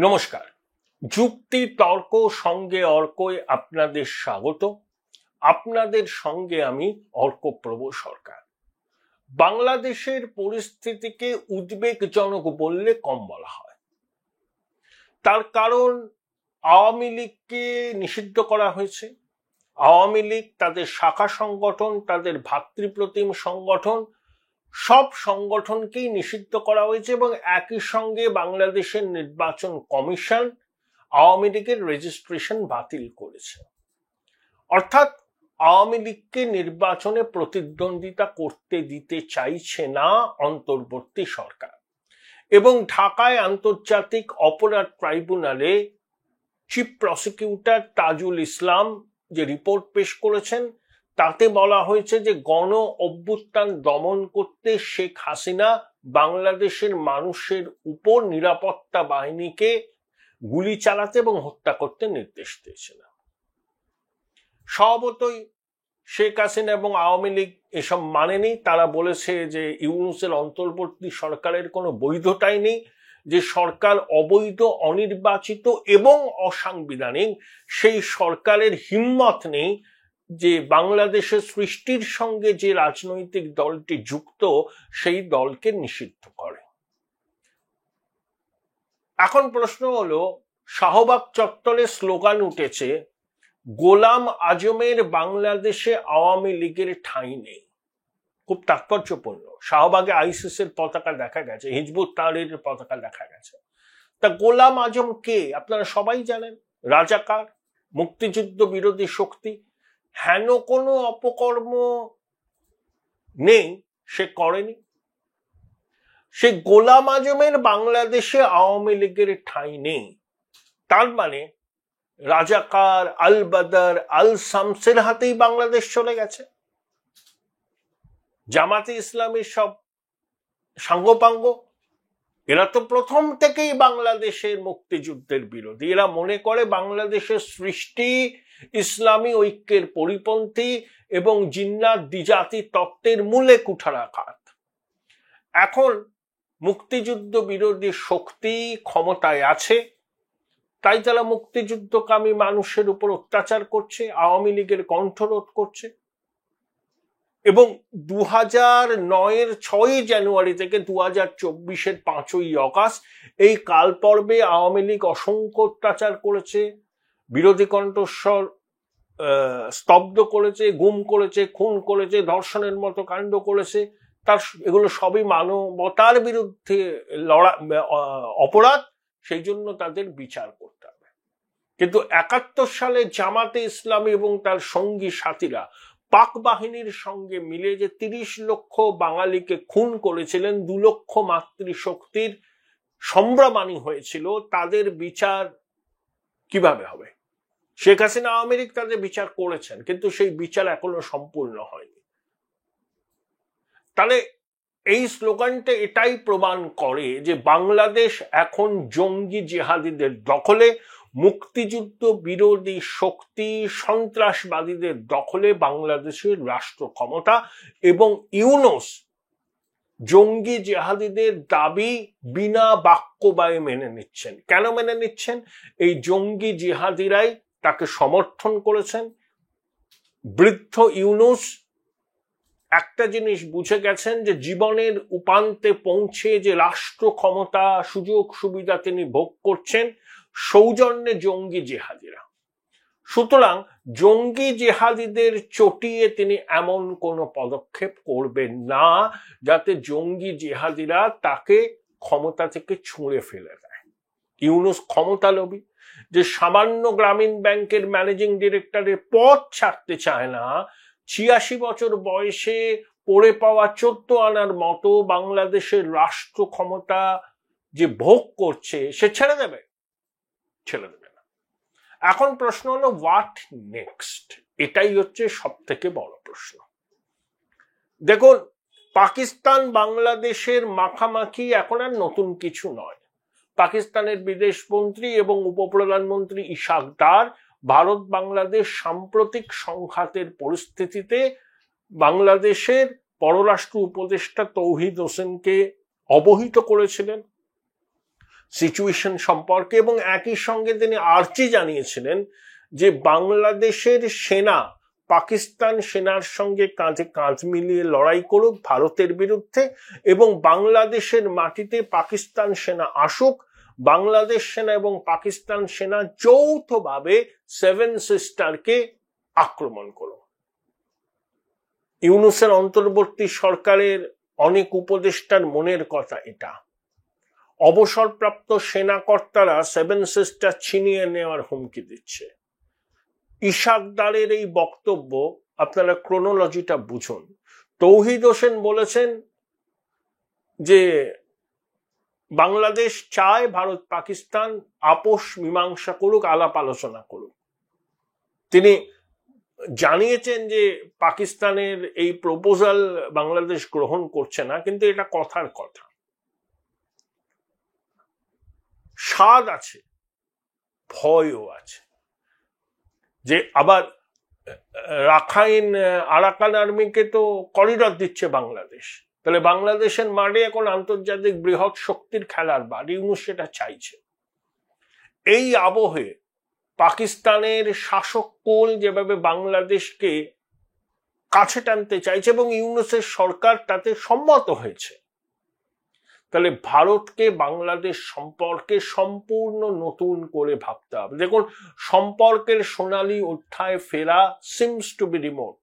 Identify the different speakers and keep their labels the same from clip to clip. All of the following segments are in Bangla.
Speaker 1: নমস্কার। যুক্তি তর্ক সঙ্গে অর্কয় আপনাদের স্বাগত। আপনাদের সঙ্গে আমি অর্কপ্রভু সরকার। বাংলাদেশের পরিস্থিতিকে উদ্বেগজনক বললে কম বলা হয়। তার কারণ আওয়ামী লীগকে নিষিদ্ধ করা হয়েছে। আওয়ামী লীগ, তাদের শাখা সংগঠন, তাদের ভাতৃপ্রতিম সংগঠন, সব সংগঠনকেই নিষিদ্ধ করা হয়েছে এবং একই সঙ্গে বাংলাদেশের নির্বাচন কমিশন আওয়ামী লীগের রেজিস্ট্রেশন বাতিল করেছে। অর্থাৎ আওয়ামী লীগকে নির্বাচনে প্রতিদ্বন্দ্বিতা করতে দিতে চাইছে না অন্তর্বর্তী সরকার। এবং ঢাকায় আন্তর্জাতিক অপরাধ ট্রাইব্যুনালে চিফ প্রসিকিউটর তাজুল ইসলাম যে রিপোর্ট পেশ করেছেন তাতে বলা হয়েছে যে গণ অভ্যুত্থান দমন করতে শেখ হাসিনা বাংলাদেশের মানুষের উপর নিরাপত্তা বাহিনীকে গুলি চালাতে এবং হত্যা করতে নির্দেশ দিয়েছিলেন। স্বভাবতই শেখ হাসিনা এবং আওয়ামী লীগ এসব মানেনি। তারা বলেছে যে ইউনূসের অন্তর্বর্তী সরকারের কোনো বৈধতাই নেই, যে সরকার অবৈধ, অনির্বাচিত এবং অসাংবিধানিক। সেই সরকারের হিম্মত নেই যে বাংলাদেশের সৃষ্টির সঙ্গে যে রাজনৈতিক দলটি যুক্ত সেই দলকে নিষিদ্ধ করে। এখন প্রশ্ন হলো, শাহবাগ চত্বরে স্লোগান উঠেছে, গোলাম আজমের বাংলাদেশে আওয়ামী লীগের ঠাঁই নেই। খুব তাৎপর্যপূর্ণ। শাহবাগে আইসিস এর পতাকা দেখা গেছে, হিজবুত তাহরীরের পতাকা দেখা গেছে। তা গোলাম আজম কে? আপনারা সবাই জানেন, রাজাকার, মুক্তিযুদ্ধ বিরোধী শক্তি। হেন কোনো অপকর্ম নেই সে করেনি। সে গোলাম আজমের বাংলাদেশে আওয়ামী লীগের ঠাঁই নেই, তার মানে রাজাকার, আল বাদার, আল শামসের হাতেই বাংলাদেশ চলে গেছে। জামাতে ইসলামীর সব সাঙ্গপাঙ্গ, এরা তো প্রথম থেকেই বাংলাদেশের মুক্তিযুদ্ধের বিরোধী। এরা মনে করে বাংলাদেশের সৃষ্টি ইসলামী ঐক্যের পরিপন্থী এবং জিন্নাত দ্বিজাতি তত্ত্বের মূলে কুঠারাঘাত। এখন মুক্তিযুদ্ধ বিরোধী শক্তি ক্ষমতায় আছে, তাই তারা মুক্তিযুদ্ধকামী মানুষের উপর অত্যাচার করছে, আওয়ামী লীগের কণ্ঠরোধ করছে। এবং 2009-এর 6ই জানুয়ারি থেকে 2024-এর 5ই অগাস্ট এই কাল পর্বে আওয়ামী লীগ অসংখ্য অত্যাচার করেছে, বিরোধী কণ্ঠস্বর স্তব্ধ করেছে, গুম করেছে, খুন করেছে, ধর্ষণের মতো কাণ্ড করেছে। এগুলো সবই মানবতার বিরুদ্ধে অপরাধ, সেই জন্য তাদের বিচার করতে হবে। কিন্তু 71 সালে জামাতে ইসলামী এবং তার সঙ্গী সাথীরা পাক বাহিনীর সঙ্গে মিলে যে 30 লক্ষ বাঙালিকে খুন করেছিলেন, 2 লক্ষ মাতৃশক্তির সম্ভ্রমানী হয়েছিল, তাদের বিচার কিভাবে হবে? শেখ হাসিনা আওয়ামী লীগ তাদের বিচার করেছেন, কিন্তু সেই বিচার এখনো সম্পূর্ণ হয়নি। তাহলে এই স্লোগানটা এটাই প্রমাণ করে যে বাংলাদেশ এখন জঙ্গি জিহাদিদের দখলে, মুক্তিযুদ্ধ বিরোধী শক্তি, সন্ত্রাসবাদীদের দখলে বাংলাদেশের রাষ্ট্র ক্ষমতা। এবং ইউনূস জঙ্গি জিহাদিদের দাবি বিনা বাক্যবায়ে মেনে নিচ্ছেন। কেন মেনে নিচ্ছেন? এই জঙ্গি জিহাদিরাই তাকে সমর্থন করেছেন। বৃদ্ধ ইউনূস একটা জিনিস বুঝে গেছেন, যে জীবনের উপান্তে পৌঁছে যে রাষ্ট্র ক্ষমতা, সুযোগ সুবিধা তিনি ভোগ করছেন সৌজন্যে জঙ্গি জেহাদিরা। সুতরাং জঙ্গি জেহাদিদের চটিয়ে তিনি এমন কোনো পদক্ষেপ করবেন না যাতে জঙ্গি জেহাদিরা তাকে ক্ষমতা থেকে ছুঁড়ে ফেলে দেয়। ইউনূস ক্ষমতালোভী, যে সামান্য গ্রামীণ ব্যাংকের ম্যানেজিং ডিরেক্টরের পদ ছাড়তে চায় না, 86 বছর বয়সে পড়ে পাওয়া 14 আনার মতো বাংলাদেশের রাষ্ট্র ক্ষমতা যে ভোগ করছে, সে ছেড়ে দেবে? ছেড়ে দেবে না। এখন প্রশ্ন হলো, হোয়াট নেক্সট? এটাই হচ্ছে সব থেকে বড় প্রশ্ন। দেখুন, পাকিস্তান বাংলাদেশের মাখামাখি এখন আর নতুন কিছু নয়। পাকিস্তানের বিদেশমন্ত্রী এবং উপপ্রধানমন্ত্রী ইশাক দার ভারত বাংলাদেশ সাম্প্রতিক সংঘাতের পরিস্থিতিতে বাংলাদেশের পররাষ্ট্র উপদেষ্টা তৌহিদ হোসেনকে অবহিত করেছিলেন। সিচুয়েশন সম্পর্কে, এবং একই সঙ্গে তিনি আর্জি জানিয়েছিলেন যে বাংলাদেশের সেনা পাকিস্তান সেনার সঙ্গে কাঁধে কাঁধ মিলিয়ে লড়াই করুক ভারতের বিরুদ্ধে, এবং বাংলাদেশের মাটিতে পাকিস্তান সেনা আসুক, বাংলাদেশ সেনা এবং পাকিস্তান সেনা যৌথভাবে সেভেন সিস্টারকে আক্রমণ করুক। ইউনূসের অন্তর্বর্তী সরকারের অনেক উপদেষ্টার মনের কথা এটা। অবসরপ্রাপ্ত সেনা কর্তারা সেভেন সিস্টার ছিনিয়ে নেওয়ার হুমকি দিচ্ছে। ইশাকদারের এই বক্তব্য, আপনারা ক্রোনোলজিটা বুঝুন। তৌহিদ হোসেন বলেছেন যে বাংলাদেশ চায় ভারত পাকিস্তান আপোষ মীমাংসা করুক, আলাপ আলোচনা করুক। তিনি জানিয়েছেন যে পাকিস্তানের এই প্রপোজাল বাংলাদেশ গ্রহণ করছে না, কিন্তু এটা কথার কথা। স্বাদ আছে, ভয়ও আছে, যে আবার রাখাইন আরাকান আর্মিকে তো করিডর দিচ্ছে বাংলাদেশ, তাহলে বাংলাদেশের মাঠে এখন আন্তর্জাতিক বৃহৎ শক্তির খেলার বার। ইউনূস সেটা চাইছে। এই আবহে পাকিস্তানের শাসক কুল যেভাবে বাংলাদেশকে কাছে টানতে চাইছে এবং ইউনূসের সরকার তাতে সম্মত হয়েছে, তাহলে ভারতকে বাংলাদেশ সম্পর্কে সম্পূর্ণ নতুন করে ভাবতে হবে। দেখুন, সম্পর্কের সোনালী অধ্যায় ফেরা সিমস টু বি রিমোট।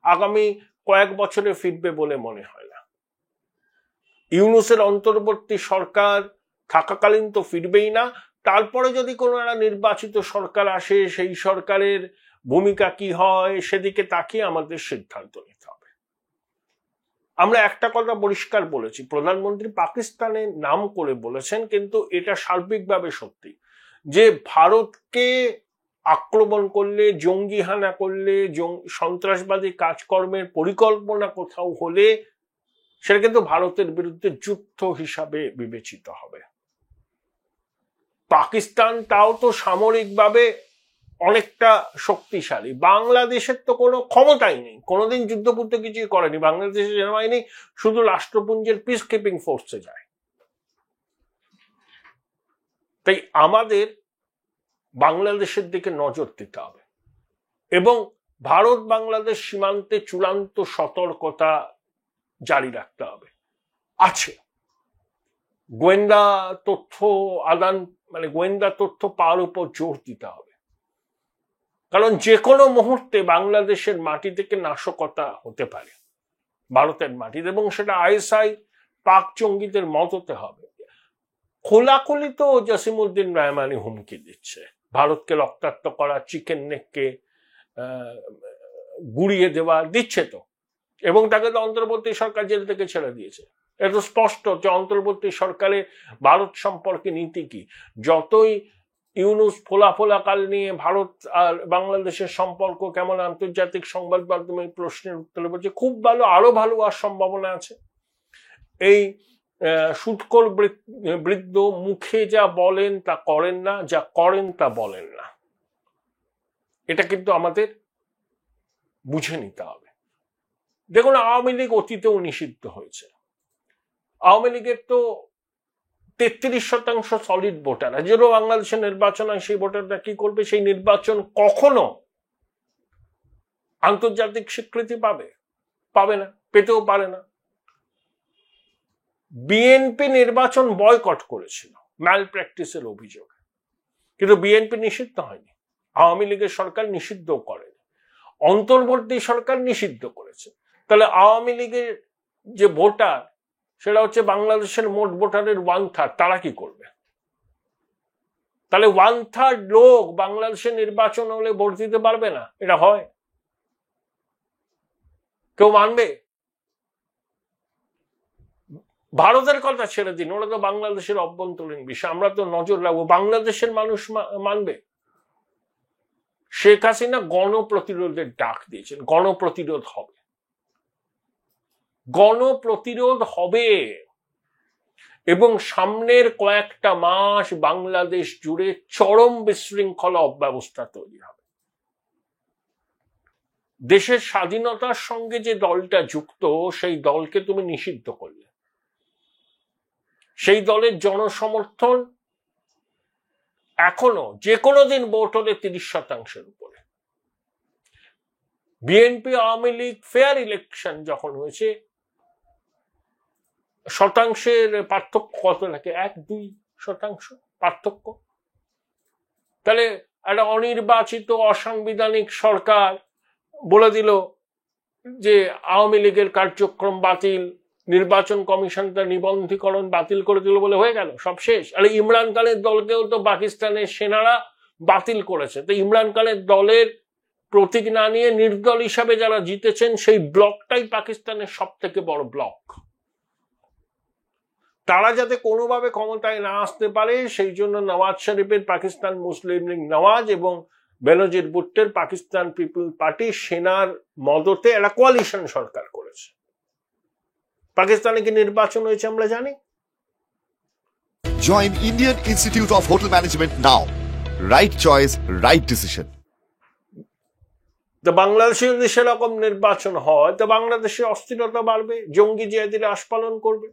Speaker 1: আগামী কয়েক বছরে ফিরবে বলে মনে হয় না। ইউনূসের অন্তর্বর্তী সরকার থাকাকালীন তো ফিরবেই না। তারপরে যদি কোনো একটা নির্বাচিত সরকার আসে, সেই সরকারের ভূমিকা কি হয় সেদিকে তাকিয়ে আমাদের সিদ্ধান্ত নিতে হবে। আমরা একটা কথা পরিষ্কার বলেছি, প্রধানমন্ত্রী পাকিস্তানের নাম করে বলেছেন, কিন্তু এটা সার্বিকভাবে সত্যি যে ভারতকে আক্রমণ করলে, জঙ্গি হানা করলে, সন্ত্রাসবাদী কাজকর্মের পরিকল্পনা কোথাও হলে সেটা কিন্তু ভারতের বিরুদ্ধে যুদ্ধ হিসাবে বিবেচিত হবে। পাকিস্তান তাও তো সামরিকভাবে অনেকটা শক্তিশালী, বাংলাদেশের তো কোনো ক্ষমতাই নেই, কোনোদিন যুদ্ধপুদ্ধ কিছুই করেনি। বাংলাদেশের সেনাবাহিনী শুধু রাষ্ট্রপুঞ্জের পিস কিপিং ফোর্সে যায়। তাই আমাদের বাংলাদেশের দিকে নজর দিতে হবে এবং ভারত বাংলাদেশ সীমান্তে চূড়ান্ত সতর্কতা জারি রাখতে হবে। আছে গোয়েন্দা তথ্য আদান, মানে গোয়েন্দা তথ্য পাওয়ার উপর জোর দিতে হবে, কারণ যে কোনো মুহূর্তে বাংলাদেশের মাটি থেকে নাশকতা হতে পারে ভারতের মাটিতে, এবং সেটা আইএসআই পাক জঙ্গিদের মত হতে হবে। খোলাখুলি তো জসিমউদ্দিন রহমানি হুমকি দিচ্ছে, ভারতকে রক্তাক্ত করা, চিকেন নেককে গুড়িয়ে দেওয়া দিচ্ছে তো, এবং তাকে তো অন্তর্বর্তী সরকার জেল থেকে ছেড়ে দিয়েছে। এটা স্পষ্ট যে অন্তর্বর্তী সরকারের ভারত সম্পর্কে নীতি কি। যতই ইউনূস ফোলাফোলাকাল নিয়ে ভারত আর বাংলাদেশের সম্পর্ক কেমন আন্তর্জাতিক সংবাদ মাধ্যমে প্রশ্নের উত্তরে বলছে খুব ভালো, আরো ভালো হওয়ার সম্ভাবনা আছে। এই সুৎখোর বৃদ্ধ মুখে যা বলেন তা করেন না, যা করেন তা বলেন না, এটা কিন্তু আমাদের বুঝে নিতে হবে। দেখুন, আওয়ামী লীগ অতীতেও নিষিদ্ধ হয়েছে। আওয়ামী লীগের তো 33% সলিড ভোটার, আর যেন বাংলাদেশের নির্বাচন হয় সেই ভোটাররা কি করবে? সেই নির্বাচন কখনো আন্তর্জাতিক স্বীকৃতি পাবে না, পেতেও পারে না। বিএনপি নির্বাচন বয়কট করেছিল ম্যাল প্র্যাকটিসের অভিযোগে, কিন্তু বিএনপি নিষিদ্ধ হয়নি, আওয়ামী লীগের সরকার নিষিদ্ধ করেনি, অন্তর্বর্তী সরকার নিষিদ্ধ করেছে। তাহলে আওয়ামী লীগের যে ভোটার, সেটা হচ্ছে বাংলাদেশের মোট ভোটারের 1/3, তারা কি করবে? তাহলে 1/3 লোক বাংলাদেশের নির্বাচন হলে ভোট দিতে পারবে না, এটা হয়? কেউ মানবে? ভারতের কথা ছেড়ে দিন, ওরা তো বাংলাদেশের অভ্যন্তরীণ বিষয়, আমরা তো নজর রাখবো। বাংলাদেশের মানুষ মানবে? শেখ হাসিনা গণপ্রতিরোধের ডাক দিয়েছেন, গণপ্রতিরোধ হবে, গণপ্রতিরোধ হবে, এবং সামনের কয়েকটা মাস বাংলাদেশ জুড়ে চরম বিশৃঙ্খলা অব্যবস্থা তৈরি হবে। দেশের স্বাধীনতার সঙ্গে যে দলটা যুক্ত, সেই দলকে তুমি নিষিদ্ধ করলে, সেই দলের জনসমর্থন এখনো যে কোনো দিন ভোট হলে 30% উপরে। BNP Awami League fair election যখন হয়েছে শতাংশের পার্থক্য কত লাগে? 1-2% পার্থক্য। তাহলে একটা অনির্বাচিত অসাংবিধানিক সরকার বলে দিল যে আওয়ামী লীগের কার্যক্রম বাতিল, নির্বাচন কমিশন তার নিবন্ধীকরণ বাতিল করে দিল বলে হয়ে গেল, সব শেষ। আরে ইমরান খানের দলকেও তো পাকিস্তানের সেনারা বাতিল করেছে। তো ইমরান খানের দলের প্রতীক না নিয়ে নির্দল হিসাবে যারা জিতেছেন সেই ব্লকটাই পাকিস্তানের সব থেকে বড় ব্লক। তারা যাতে কোনোভাবে ক্ষমতায় না আসতে পারে সেই জন্য নওয়াজ শরীফের পাকিস্তান মুসলিম লীগ নওয়াজ এবং বেনজির ভুট্টোর পাকিস্তান পিপল পার্টি সেনার মদতে একটা কোয়ালিশন সরকার করেছে। পাকিস্তানে কি নির্বাচন হয়েছে আমরা জানি?
Speaker 2: Join Indian Institute of Hotel Management now. Right choice, right decision.
Speaker 1: তো বাংলাদেশে যদি সেরকম নির্বাচন হয় তো বাংলাদেশে অস্থিরতা বাড়বে, জঙ্গি জিহাদিরা আস্ফালন করবে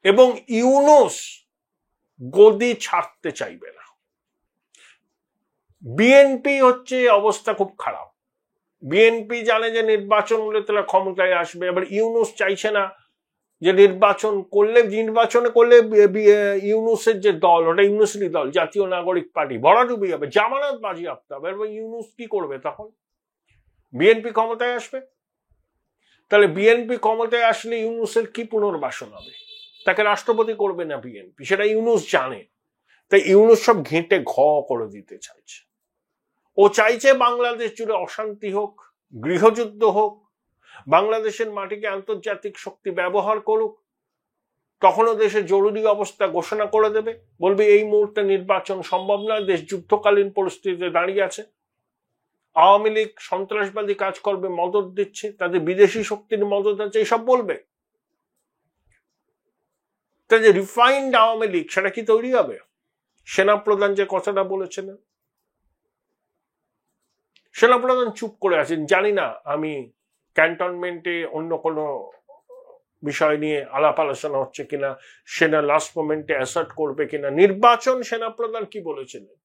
Speaker 1: এবং ইউনূস গদি ছাড়তে চাইবে না। বিএনপি হচ্ছে অবস্থা খুব খারাপ। বিএনপি জানে যে নির্বাচন হলে তারা ক্ষমতায় আসবে, এবার ইউনূস চাইছে না যে নির্বাচন করলে ইউনূসের যে দল ওটা ইউনূসেরই দল, জাতীয় নাগরিক পার্টি, ভরাডুবি হবে, জামানত বাজেয়াপ্ত হবে। এবার ইউনূস কি করবে তখন? বিএনপি ক্ষমতায় আসবে। তাহলে বিএনপি ক্ষমতায় আসলে ইউনূসের কি পুনর্বাসন হবে? তাকে রাষ্ট্রপতি করবে না বিএনপি, সেটা ইউনূস জানে। তাই ইউনূস সব ঘেঁটে ঘ করে দিতে চাইছে। ও চাইছে বাংলাদেশ জুড়ে অশান্তি হোক, গৃহযুদ্ধ হোক, বাংলাদেশের মাটিকে আন্তর্জাতিক শক্তি ব্যবহার করুক, তখনও দেশে জরুরি অবস্থা ঘোষণা করে দেবে, বলবে এই মুহূর্তে নির্বাচন সম্ভব নয়, দেশ যুদ্ধকালীন পরিস্থিতিতে দাঁড়িয়ে আছে, আওয়ামী লীগ সন্ত্রাসবাদী কাজ করবে, মদত দিচ্ছে, তাদের বিদেশি শক্তির মদত আছে, এইসব বলবে। তা যে রিফাইন্ড আওয়ামী লীগ সেটা কি তৈরি হবে? সেনাপ্রধান যে কথাটা বলেছিলেন, সেনাপ্রধান চুপ করে আছেন। জানি না আমি ক্যান্টনমেন্টে অন্য কোনো বিষয় নিয়ে আলাপ আলোচনা হচ্ছে কিনা, সেনা লাস্ট মোমেন্টে অ্যাসার্ট করবে কিনা। নির্বাচন সেনাপ্রধান কি বলেছিলেন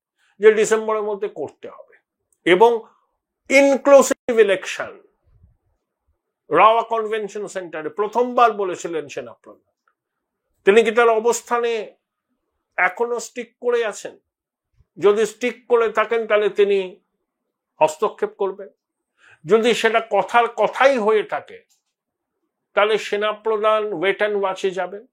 Speaker 1: যে ডিসেম্বরের মধ্যে করতে হবে এবং ইনক্লুসিভ ইলেকশন। রাওয়া কনভেনশন সেন্টারে প্রথমবার বলেছিলেন সেনাপ্রধান। তিনি কি তার অবস্থানে এখনো স্টিক করে আছেন? যদি স্টিক করে থাকেন তাহলে তিনি হস্তক্ষেপ করবেন। যদি সেটা কথার কথাই হয়ে থাকে তাহলে সেনাপ্রধান ওয়েট অ্যান্ড ওয়াচে যাবেন।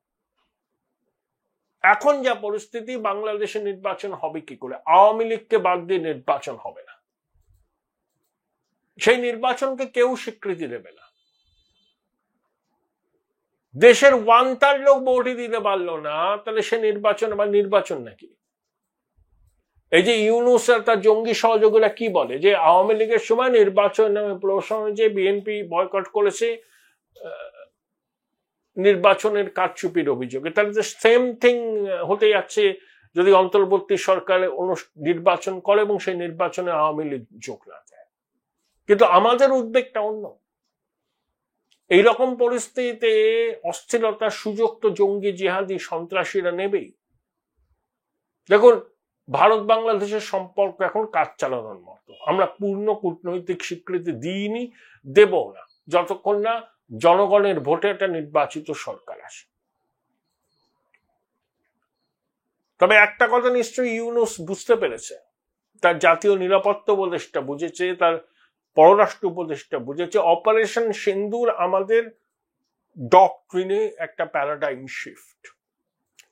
Speaker 1: এখন যা পরিস্থিতি, বাংলাদেশে নির্বাচন হবে কি করে? আওয়ামী লীগকে বাদ দিয়ে নির্বাচন হবে না, সেই নির্বাচনকে কেউ স্বীকৃতি দেবে না। দেশের 1/3 লোক ভোটই দিতে পারলো না, তাহলে সে নির্বাচন আবার নির্বাচন নাকি? এই যে ইউনূস আর তার জঙ্গি সহযোগীরা কি বলে যে আওয়ামী লীগের সময় নির্বাচন নামে প্রশ্ন যে বিএনপি বয়কট করেছে নির্বাচনের কারচুপির অভিযোগে, তাহলে সেম থিং হতে যাচ্ছে যদি অন্তর্বর্তী সরকারে নির্বাচন করে এবং সেই নির্বাচনে আওয়ামী লীগ যোগ না দেয়। কিন্তু আমাদের উদ্বেগটা অন্য। এইরকম পরিস্থিতিতে অস্থিরতার সুযোগ তো জঙ্গি জিহাদি সন্ত্রাসীরা নেবেই। দেখুন, ভারত বাংলাদেশের সম্পর্ক এখন কাজ চালানোর মতো। আমরা পূর্ণ কূটনৈতিক স্বীকৃতি দিইনি, দেব না যতক্ষণ না জনগণের ভোটে একটা নির্বাচিত সরকার আসে। তবে একটা কথা নিশ্চয়ই ইউনূস বুঝতে পেরেছে, তার জাতীয় নিরাপত্তা উপদেষ্টা বুঝেছে, তার পররাষ্ট্র উপদেষ্টা বুঝেছে, অপারেশন সিন্দুর আমাদের ডক্ট্রিনে একটা প্যারাডাইম শিফট।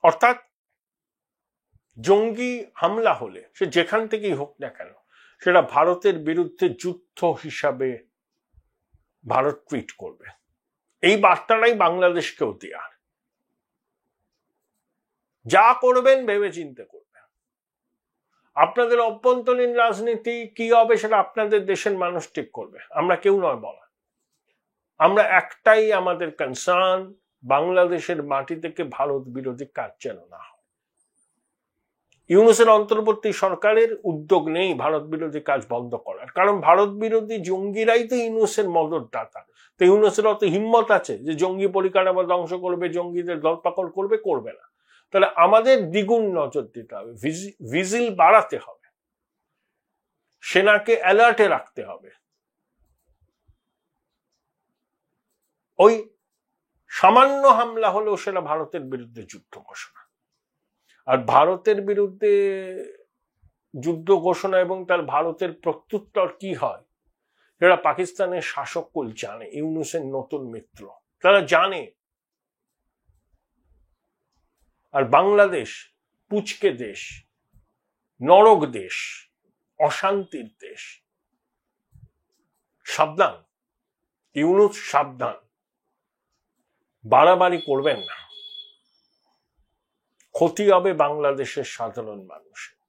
Speaker 1: অর্থাৎ জঙ্গি হামলা হলে সে যেখান থেকেই হোক না কেন সেটা ভারতের বিরুদ্ধে যুদ্ধ হিসাবে ভারত ট্রিট করবে। এই বার্তাটাই বাংলাদেশকেও দেয়ার। যা করবেন ভেবে চিন্তে করবেন। আপনাদের অভ্যন্তরীণ রাজনীতি কি হবে সেটা আপনাদের দেশের মানুষ ঠিক করবে, আমরা কেউ নয় বলা। আমরা একটাই আমাদের কনসার্ন, বাংলাদেশের মাটি থেকে ভারত বিরোধী কাজ যেন না হয়। ইউনূসের অন্তর্বর্তী সরকারের উদ্যোগ নেই ভারত বিরোধী কাজ বন্ধ করার, কারণ ভারত বিরোধী জঙ্গিরাই তো ইউনূসের মদতদাতা। তো ইউনূসের অত হিম্মত আছে যে জঙ্গি পরিকাঠামো ধ্বংস করবে, জঙ্গিদের দলপাকড় করবে? করবে না। তাহলে আমাদের দ্বিগুণ নজর দিতে হবে, ভিজিল বাড়াতে হবে, সেনাকে অ্যালার্টে রাখতে হবে। ওই সামান্য হামলা হলেও সেটা ভারতের বিরুদ্ধে যুদ্ধ ঘোষণা, আর ভারতের বিরুদ্ধে যুদ্ধ ঘোষণা এবং তার ভারতের প্রত্যুত্তর কি হয় সেটা পাকিস্তানের শাসককুল জানে, ইউনূসের নতুন মিত্র তারা জানে। আর বাংলাদেশ পুচকে দেশ, নরক দেশ, অশান্তির দেশ। সাবধান ইউনূস, সাবধান, বাড়াবাড়ি করবেন না, ক্ষতি হবে বাংলাদেশের সাধারণ মানুষের।